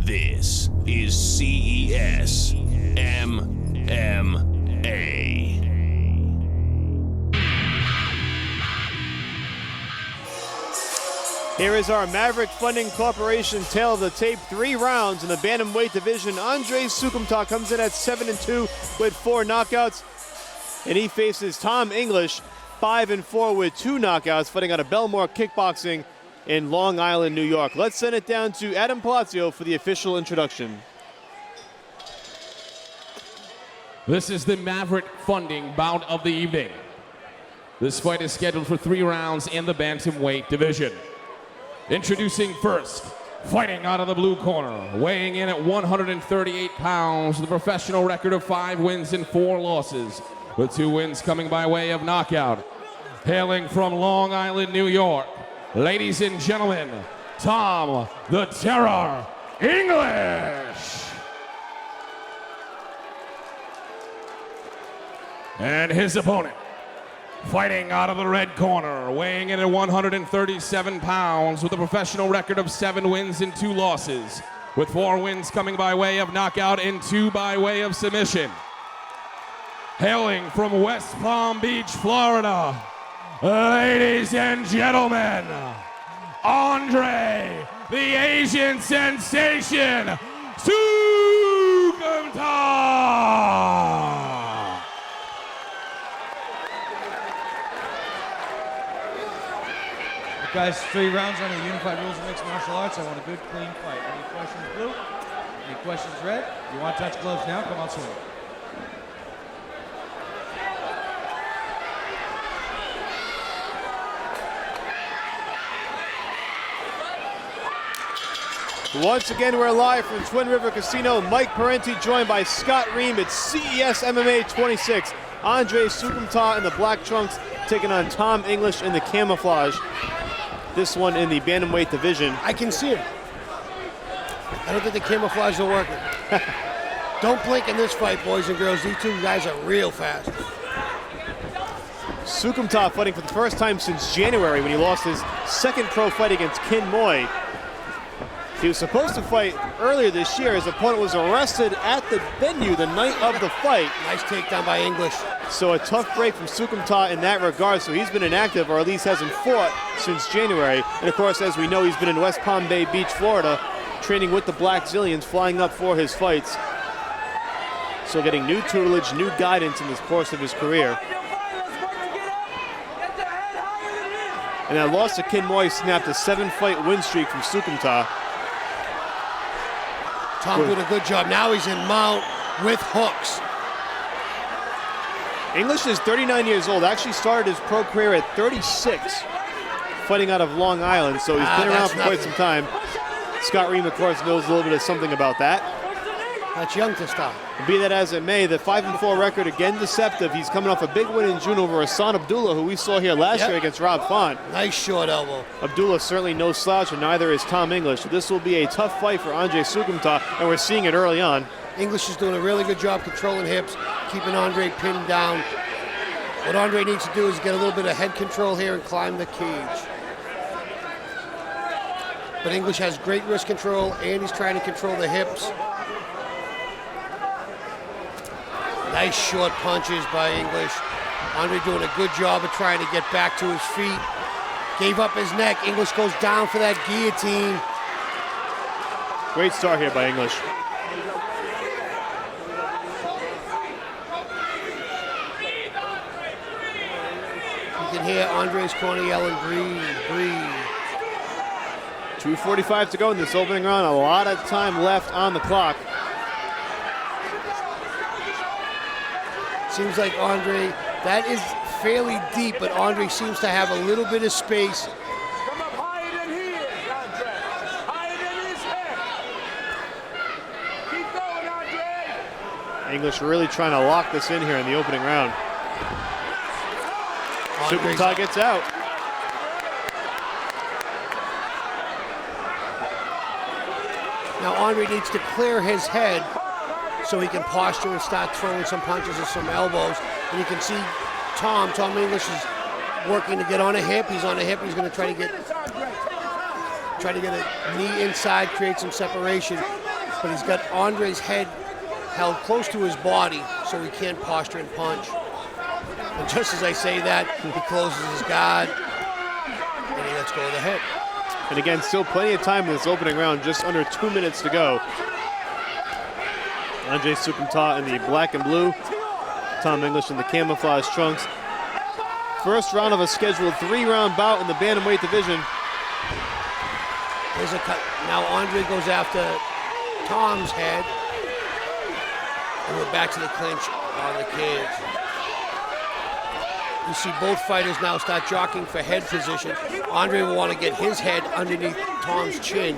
This is CES MMA. Here is our Maverick Funding Corporation tale of the tape. 3 rounds in the bantamweight division. Andre Soukhamthath comes in at 7-2 with 4 knockouts. And he faces Tom English, 5-4 with 2 knockouts, fighting out of Belmore Kickboxing in Long Island, New York. Let's send it down to Adam Palazzo for the official introduction. This is the Maverick Funding bout of the evening. This fight is scheduled for 3 rounds in the bantamweight division. Introducing first, fighting out of the blue corner, weighing in at 138 pounds, with a professional record of 5 wins and 4 losses, with 2 wins coming by way of knockout. Hailing from Long Island, New York, ladies and gentlemen, Tom the Terror English. And his opponent, fighting out of the red corner, weighing in at 137 pounds, with a professional record of 7 wins and 2 losses, with 4 wins coming by way of knockout and 2 by way of submission. Hailing from West Palm Beach, Florida, ladies and gentlemen, Andre, the Asian sensation, Soukhamthath. Guys, 3 rounds under the unified rules of mixed martial arts. I want a good, clean fight. Any questions, blue? Any questions, red? You want to touch gloves now? Come on, swing. Once again, we're live from Twin River Casino. Mike Parenti joined by Scott Ream. It's CES MMA 26. Andre Soukhamthath in the black trunks taking on Tom English in the camouflage. This one in the bantamweight division. I can see it. I don't think the camouflage will work. Don't blink in this fight, boys and girls. These 2 guys are real fast. Soukhamthath fighting for the first time since January when he lost his 2nd pro fight against Kin Moy. He was supposed to fight earlier this year. His opponent was arrested at the venue the night of the fight. Nice takedown by English. So a tough break from Soukhamthath in that regard. So he's been inactive, or at least hasn't fought since January. And of course, as we know, he's been in West Palm Beach, Florida, training with the Black Zillions, flying up for his fights. So getting new tutelage, new guidance in the course of his career. And that loss to Kin Moy snapped a 7-fight win streak from Soukhamthath. Tom did a good job. Now he's in mount with hooks. English is 39 years old. Actually started his pro career at 36, fighting out of Long Island. So he's been around for quite some time. Scott Ream, of course, knows a little bit of something about that. That's young to stop. Be that as it may, the 5-4 record, again deceptive. He's coming off a big win in June over Hassan Abdullah, who we saw here last year against Rob Font. Nice short elbow. Abdullah certainly no slouch, and neither is Tom English. So this will be a tough fight for Andre Soukhamthath, and we're seeing it early on. English is doing a really good job controlling hips, keeping Andre pinned down. What Andre needs to do is get a little bit of head control here and climb the cage. But English has great wrist control, and he's trying to control the hips. Nice short punches by English. Andre doing a good job of trying to get back to his feet. Gave up his neck. English goes down for that guillotine. Great start here by English. You can hear Andre's corner yelling, breathe, breathe. 2:45 to go in this opening round. A lot of time left on the clock. Seems like Andre, that is fairly deep, but Andre seems to have a little bit of space. Come up higher than he is, Andre. Higher than his head. Keep going, Andre. English really trying to lock this in here in the opening round. Soukhamthath gets out. Now Andre needs to clear his head so he can posture and start throwing some punches or some elbows. And you can see Tom English is working to get on a hip. He's on a hip. He's going to try to get a knee inside, create some separation. but he's got Andre's head held close to his body so he can't posture and punch. And just as I say that, he closes his guard and he lets go of the head. And again, still plenty of time in this opening round, just under 2 minutes to go. Andrei Soukhamthath in the black and blue, Tom English in the camouflage trunks. First round of a scheduled 3-round bout in the bantamweight division. There's a cut. Now Andre goes after Tom's head. And we're back to the clinch on the cage. You see both fighters now start jockeying for head position. Andre will want to get his head underneath Tom's chin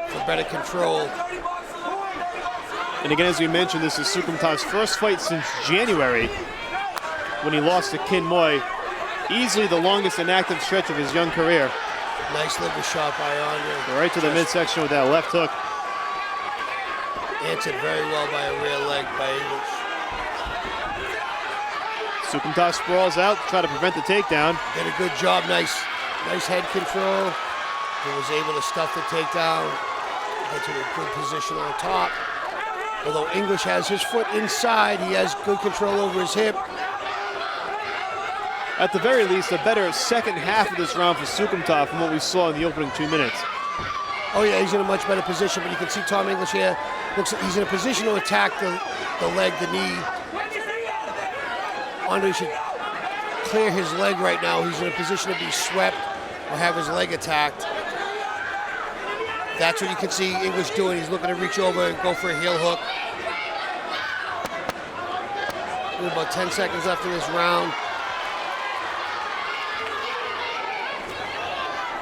for better control. And again, as we mentioned, this is Soukhamthath's first fight since January when he lost to Kin Moy. Easily the longest inactive stretch of his young career. Nice liver shot by Andre. Right to the midsection with that left hook. Answered very well by a rear leg by English. Soukhamthath sprawls out to try to prevent the takedown. Did a good job, nice head control. He was able to stuff the takedown, get to a good position on top. Although English has his foot inside, he has good control over his hip. At the very least, a better second half of this round for Soukhamthath from what we saw in the opening 2 minutes. Oh yeah, he's in a much better position, but you can see Tom English here. Looks like he's in a position to attack the leg, the knee. Andre should clear his leg right now. He's in a position to be swept or have his leg attacked. That's what you can see English doing. He's looking to reach over and go for a heel hook. We have about 10 seconds left in this round.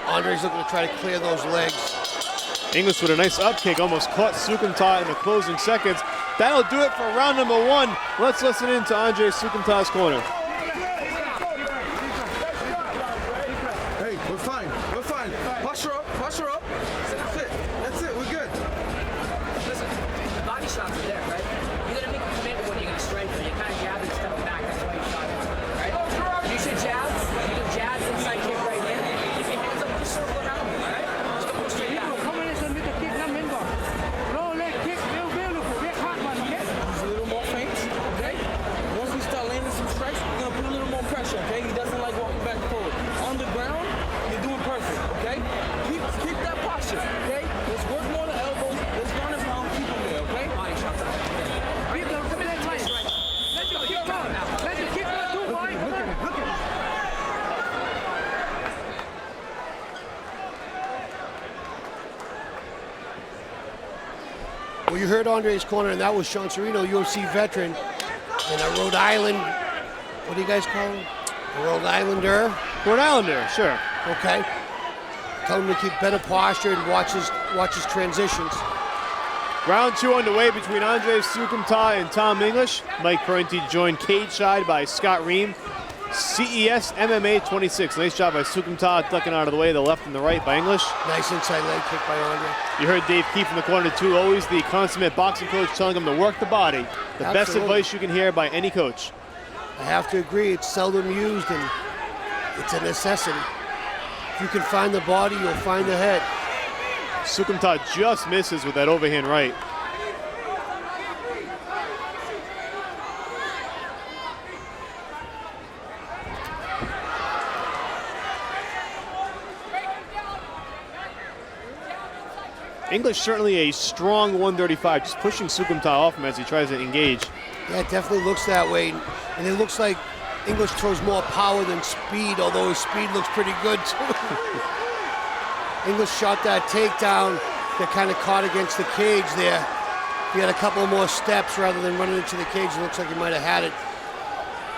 Andre's looking to try to clear those legs. English with a nice up kick, almost caught Soukhamthath in the closing seconds. That'll do it for round number 1. Let's listen in to Andrei Soukhamthath's corner. Hey, we're fine. We're fine. Posture up. Posture up. That's it. That's it. We're good. Listen, the body shots are there, right? You're gonna make a commitment when you're gonna strike them. You're kind of jabbing, stepping back. That's why you shot it, right? You should jab. You can jab inside kick right here. Keep your hands up, just circle around, all right? Just don't go straight back. He's a little more faint, okay? Once we start landing some strikes, we're gonna put a little more pressure, okay? He doesn't like walking back and forward. On the ground, you're doing perfect, okay? Keep that posture, okay? Let's work more the elbows. Let's run and pound, keep him there, okay? Body shots are there. Well, you heard Andre's corner, and that was Sean Serino, UFC veteran, and a Rhode Island, what do you guys call him? A Rhode Islander? Rhode Islander, sure. Okay. Tell him to keep better posture and watch his transitions. Round 2 underway between Andrei Soukhamthath and Tom English. Mike Parenti joined cage side by Scott Ream. CES MMA 26. Nice job by Soukhamthath, ducking out of the way, the left and the right by English. Nice inside leg kick by Andre. You heard Dave Keefe in the corner too, always the consummate boxing coach telling him to work the body. The best Absolutely. advice you can hear by any coach. I have to agree, it's seldom used and it's a necessity. If you can find the body, you'll find the head. Soukhamthath just misses with that overhand right. English certainly a strong 135, just pushing Soukhamthath off him as he tries to engage. Yeah, it definitely looks that way. And it looks like English throws more power than speed, although his speed looks pretty good too. English shot that takedown that kind of caught against the cage there. He had a couple more steps rather than running into the cage. It looks like he might have had it.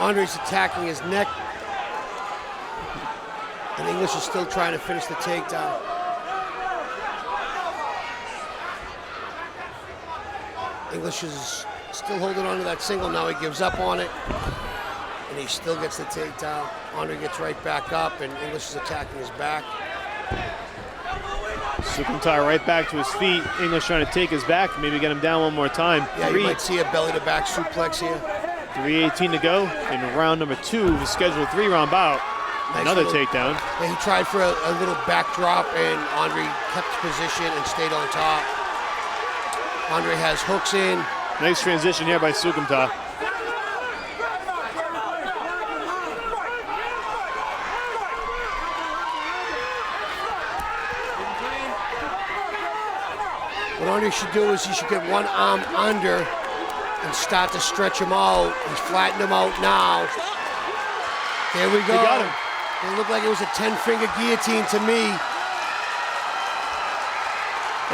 Andre's attacking his neck. And English is still trying to finish the takedown. English is still holding on to that single. Now he gives up on it. And he still gets the takedown. Andre gets right back up, and English is attacking his back. Soukhamthath right back to his feet. English trying to take his back, maybe get him down one more time. Yeah, you might see a belly-to-back suplex here. 3:18 to go in round number 2 of the scheduled 3-round bout. Nice Another little takedown. Yeah, he tried for a little backdrop, and Andre kept position and stayed on top. Andre has hooks in. Nice transition here by Soukhamthath. What Andre should do is he should get one arm under and start to stretch him out. He's flattened him out now. There we go. He got him. It looked like it was a 10-finger guillotine to me.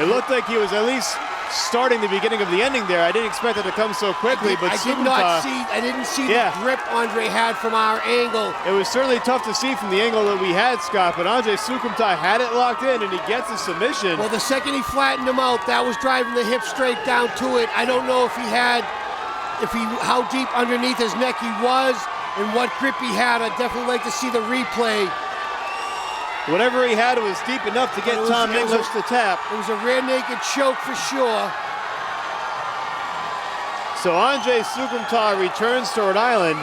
It looked like he was at least starting the beginning of the ending there. I didn't expect it to come so quickly, but I didn't see the grip Andre had from our angle. It was certainly tough to see from the angle that we had, Scott, but Andre Soukhamthath had it locked in, and he gets a submission. Well, the second he flattened him out, that was driving the hip straight down to it. I don't know if how deep underneath his neck he was and what grip he had. I'd definitely like to see the replay. Whatever he had was deep enough to get Tom English to tap. It was a rear naked choke for sure. So Andre Soukhamthath returns to Rhode Island,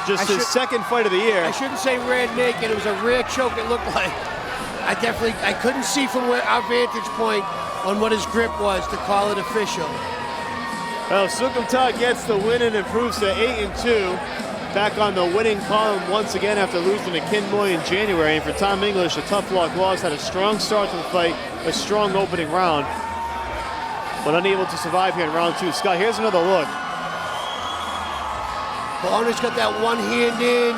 just his second fight of the year. I shouldn't say rear naked, it was a rear choke it looked like. I couldn't see from our vantage point on what his grip was to call it official. Well, Soukhamthath gets the win and improves to 8-2. Back on the winning column once again after losing to Kinmoy in January. And for Tom English, a tough luck loss, had a strong start to the fight, a strong opening round, but unable to survive here in round 2. Scott, here's another look. Well, Andre's got that one hand in,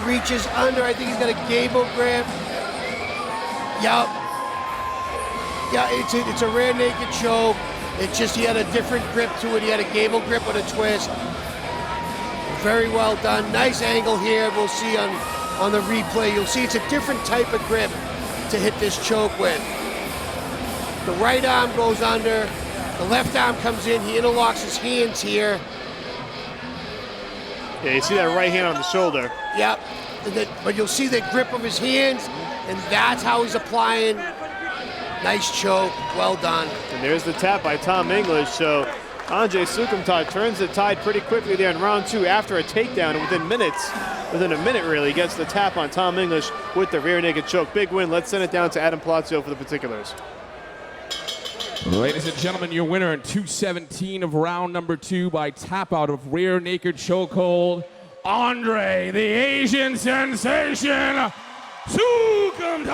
reaches under. I think he's got a gable grip. Yup. Yeah, it's a rear naked choke. It's just he had a different grip to it. He had a gable grip with a twist. Very well done. Nice angle here. We'll see on the replay. You'll see it's a different type of grip to hit this choke with. The right arm goes under. The left arm comes in. He interlocks his hands here. Yeah, you see that right hand on the shoulder. Yep. But you'll see the grip of his hands, and that's how he's applying. Nice choke. Well done. And there's the tap by Tom English. So Andre Soukhamthath turns the tide pretty quickly there in round 2 after a takedown, and within a minute really, gets the tap on Tom English with the rear naked choke. Big win. Let's send it down to Adam Palazzo for the particulars. Ladies and gentlemen, your winner in 2:17 of round number 2 by tap out of rear naked chokehold, Andre, the Asian sensation, Soukhamthath.